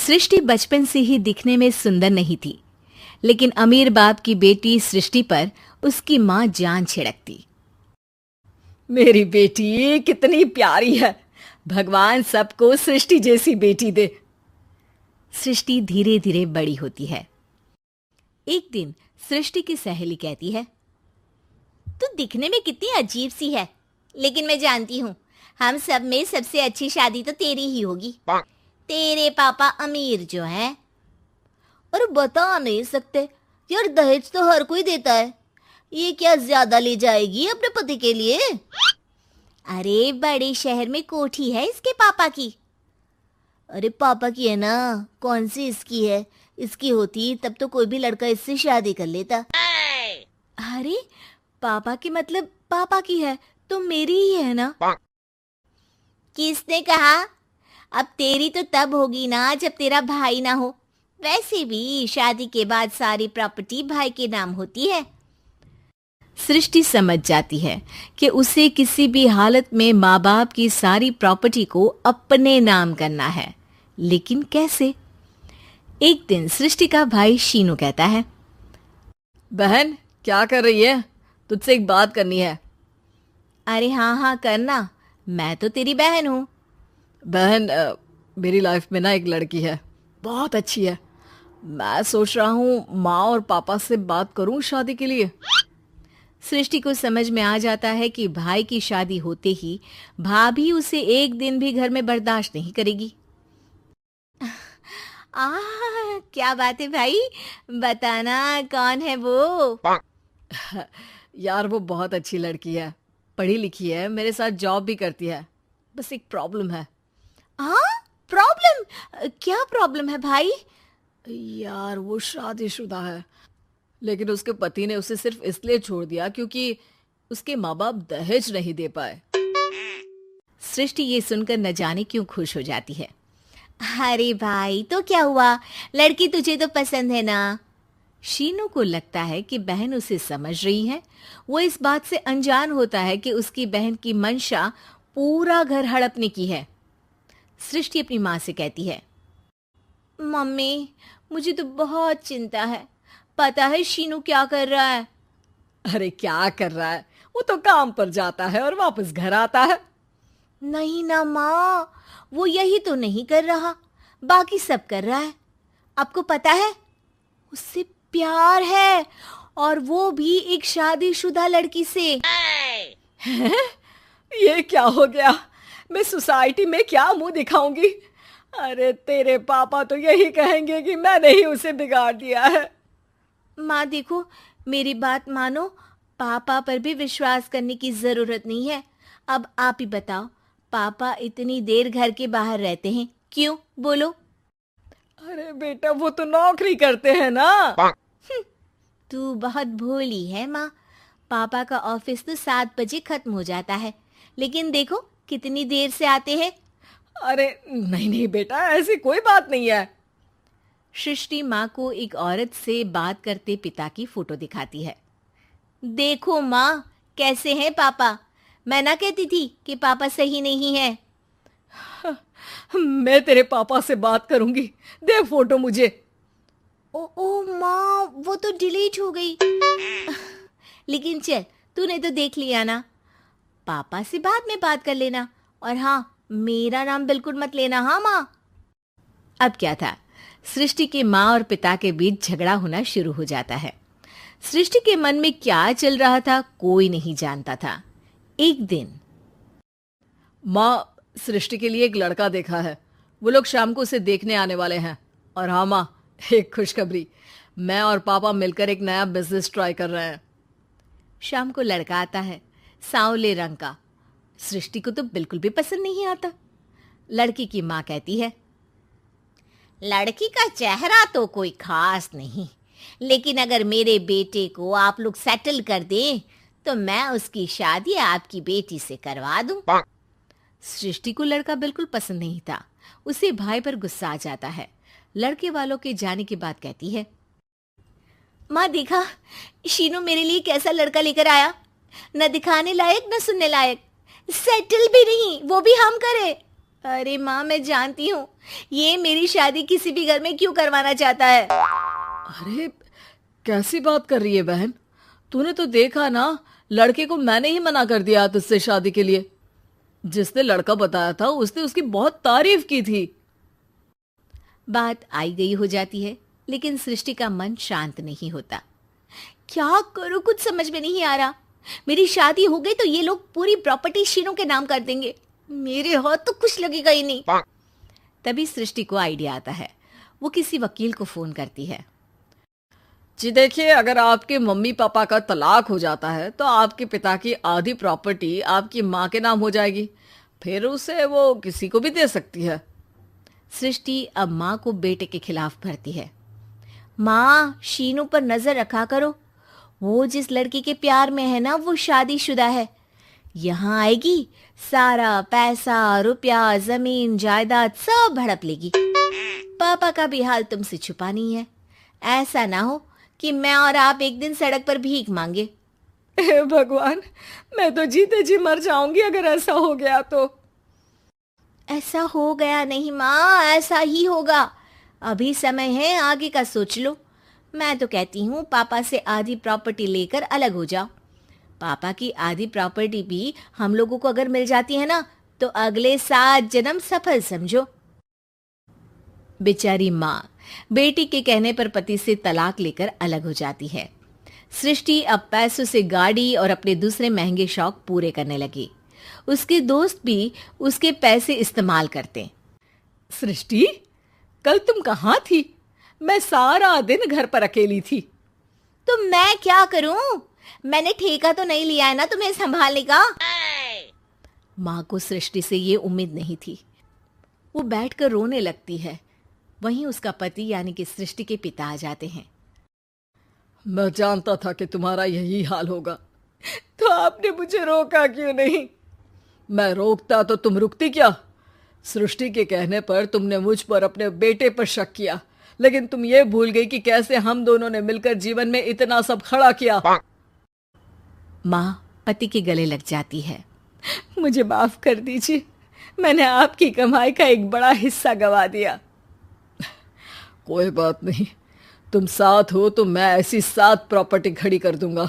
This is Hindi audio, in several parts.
सृष्टि बचपन से ही दिखने में सुंदर नहीं थी, लेकिन अमीर बाप की बेटी सृष्टि पर उसकी माँ जान छिड़कती। मेरी बेटी कितनी प्यारी है, भगवान सबको सृष्टि जैसी बेटी दे। सृष्टि धीरे धीरे बड़ी होती है। एक दिन सृष्टि की सहेली कहती है, तू दिखने में कितनी अजीब सी है, लेकिन मैं जानती हूँ हम सब में सबसे अच्छी शादी तो तेरी ही होगी। तेरे पापा अमीर जो हैं। और बता नहीं सकते यार, दहेज तो हर कोई देता है, ये क्या ज्यादा ले जाएगी अपने पति के लिए? अरे बड़े शहर में कोठी है इसके पापा की। अरे पापा की है ना, कौन सी इसकी है? इसकी होती तब तो कोई भी लड़का इससे शादी कर लेता। अरे पापा की मतलब पापा की है तो मेरी ही है ना? किसने कहा? अब तेरी तो तब होगी ना जब तेरा भाई ना हो। वैसे भी शादी के बाद सारी प्रॉपर्टी भाई के नाम होती है। सृष्टि समझ जाती है कि उसे किसी भी हालत में माँ बाप की सारी प्रॉपर्टी को अपने नाम करना है, लेकिन कैसे? एक दिन सृष्टि का भाई शीनू कहता है, बहन क्या कर रही है? तुझसे एक बात करनी है। अरे हाँ हाँ करना, मैं तो तेरी बहन हूँ। बहन मेरी लाइफ में ना एक लड़की है, बहुत अच्छी है। मैं सोच रहा हूँ माँ और पापा से बात करूँ शादी के लिए। सृष्टि को समझ में आ जाता है कि भाई की शादी होते ही भाभी उसे एक दिन भी घर में बर्दाश्त नहीं करेगी। क्या बात है भाई, बताना कौन है वो? यार वो बहुत अच्छी लड़की है, पढ़ी लिखी है, मेरे साथ जॉब भी करती है। बस एक प्रॉब्लम है। प्रॉब्लम? क्या प्रॉब्लम है भाई? यार वो शादीशुदा है, लेकिन उसके पति ने उसे सिर्फ इसलिए छोड़ दिया क्योंकि उसके माँ बाप दहेज नहीं दे पाए। सृष्टि ये सुनकर न जाने क्यों खुश हो जाती है। अरे भाई तो क्या हुआ, लड़की तुझे तो पसंद है ना? शीनू को लगता है कि बहन उसे समझ रही है। वो इस बात से अनजान होता है कि उसकी बहन की मंशा पूरा घर हड़पने की है। सृष्टि अपनी माँ से कहती है, मम्मी मुझे तो बहुत चिंता है, पता है शीनू क्या कर रहा है? अरे क्या कर रहा है, वो तो काम पर जाता है और वापस घर आता है। नहीं ना माँ, वो यही तो नहीं कर रहा, बाकी सब कर रहा है। आपको पता है उससे प्यार है, और वो भी एक शादीशुदा लड़की से। ये क्या हो गया, मैं सोसाइटी में क्या मुंह दिखाऊंगी? अरे तेरे पापा तो यही कहेंगे कि मैंने ही उसे बिगाड़ दिया है। माँ देखो, मेरी बात मानो, पापा पर भी विश्वास करने की जरूरत नहीं है। अब आप ही बताओ, पापा इतनी देर घर के बाहर रहते हैं क्यों, बोलो? अरे बेटा वो तो नौकरी करते हैं ना। तू बहुत भोली है माँ, पापा का ऑफिस तो 7 बजे खत्म हो जाता है, लेकिन देखो कितनी देर से आते हैं। अरे नहीं नहीं बेटा, ऐसी कोई बात नहीं है। सृष्टि माँ को एक औरत से बात करते पिता की फोटो दिखाती है। देखो माँ कैसे हैं पापा, मैं ना कहती थी कि पापा सही नहीं है। मैं तेरे पापा से बात करूंगी, दे फोटो मुझे। ओ माँ, वो तो डिलीट हो गई। लेकिन चल, तूने तो देख लिया ना, पापा से बाद में बात कर लेना, और हाँ मेरा नाम बिल्कुल मत लेना। हाँ माँ। अब क्या था, सृष्टि के माँ और पिता के बीच झगड़ा होना शुरू हो जाता है। सृष्टि के मन में क्या चल रहा था कोई नहीं जानता था। एक दिन, माँ सृष्टि के लिए एक लड़का देखा है, वो लोग शाम को उसे देखने आने वाले हैं। और हाँ माँ, एक खुशखबरी, मैं और पापा मिलकर एक नया बिजनेस ट्राई कर रहे हैं। शाम को लड़का आता है, सांवले रंग का। सृष्टि को तो बिल्कुल भी पसंद नहीं आता। लड़की की माँ कहती है, लड़की का चेहरा तो कोई खास नहीं, लेकिन अगर मेरे बेटे को आप लोग सेटल कर दें तो मैं उसकी शादी आपकी बेटी से करवा दूं। सृष्टि को लड़का बिल्कुल पसंद नहीं था। उसे भाई पर गुस्सा आ जाता है। लड़के वालों के जाने के बाद कहती है, माँ देखा शीनू मेरे लिए कैसा लड़का लेकर आया, न दिखाने लायक न सुनने लायक, सेटल भी नहीं, वो भी हम करे। अरे माँ, मैं जानती हूँ ये मेरी शादी किसी भी घर में क्यों करवाना चाहता है। अरे कैसी बात कर रही है बहन? तूने तो देखा ना, लड़के को मैंने ही मना कर दिया तुझसे शादी के लिए। जिसने लड़का बताया था उसने उसकी बहुत तारीफ की थी। बात आई गई हो जाती है, लेकिन सृष्टि का मन शांत नहीं होता। क्या करूं, कुछ समझ में नहीं आ रहा। मेरी शादी हो गई तो ये लोग पूरी प्रॉपर्टी शीनू के नाम कर देंगे, मेरे हाथ तो कुछ लगेगा ही नहीं। तभी सृष्टि को आइडिया आता है। वो किसी वकील को फोन करती है। जी देखिए, अगर आपके मम्मी पापा का तलाक हो जाता है तो आपके पिता की आधी प्रॉपर्टी आपकी माँ के नाम हो जाएगी, फिर उसे वो किसी को भी दे सकती है। सृष्टि अब माँ को बेटे के खिलाफ भरती है। माँ, शीनू पर नजर रखा करो, वो जिस लड़की के प्यार में है ना वो शादीशुदा है। यहाँ आएगी, सारा पैसा रुपया जमीन जायदाद सब हड़प लेगी। पापा का भी हाल तुमसे छुपा नहीं है। ऐसा ना हो कि मैं और आप एक दिन सड़क पर भीख मांगे। हे भगवान, मैं तो जीते जी मर जाऊंगी अगर ऐसा हो गया तो। ऐसा हो गया नहीं माँ, ऐसा ही होगा। अभी समय है, आगे का सोच लो। मैं तो कहती हूँ पापा से आधी प्रॉपर्टी लेकर अलग हो जाओ। पापा की आधी प्रॉपर्टी भी हम लोगों को अगर मिल जाती है ना तो अगले 7 जन्म सफल समझो। बेचारी माँ बेटी के कहने पर पति से तलाक लेकर अलग हो जाती है। सृष्टि अब पैसों से गाड़ी और अपने दूसरे महंगे शौक पूरे करने लगी। उसके दोस्त भी उसके पैसे इस्तेमाल करते। सृष्टि, कल तुम कहाँ थी? मैं सारा दिन घर पर अकेली थी। तो मैं क्या करूं? मैंने ठेका तो नहीं लिया है ना तुम्हें संभालने का। माँ को सृष्टि से ये उम्मीद नहीं थी। वो बैठकर रोने लगती है। वहीं उसका पति यानी कि सृष्टि के पिता आ जाते हैं। मैं जानता था कि तुम्हारा यही हाल होगा, तो आपने मुझे रोका क्यों नहीं? मैं रोकता तो तुम रुकती क्या? सृष्टि के कहने पर तुमने मुझ पर अपने बेटे पर शक किया, लेकिन तुम ये भूल गई कि कैसे हम दोनों ने मिलकर जीवन में इतना सब खड़ा किया। माँ पति के गले लग जाती है। मुझे माफ कर दीजिए, मैंने आपकी कमाई का एक बड़ा हिस्सा गवा दिया। कोई बात नहीं, तुम साथ हो तो मैं ऐसी 7 प्रॉपर्टी खड़ी कर दूंगा।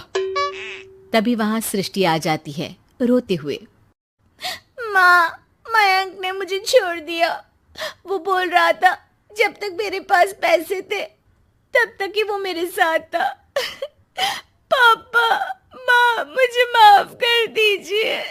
तभी वहां सृष्टि आ जाती है रोते हुए। माँ, मयंक ने मुझे छोड़ दिया। वो बोल रहा था जब तक मेरे पास पैसे थे तब तक ही वो मेरे साथ था। पापा, माँ, मुझे माफ कर दीजिए।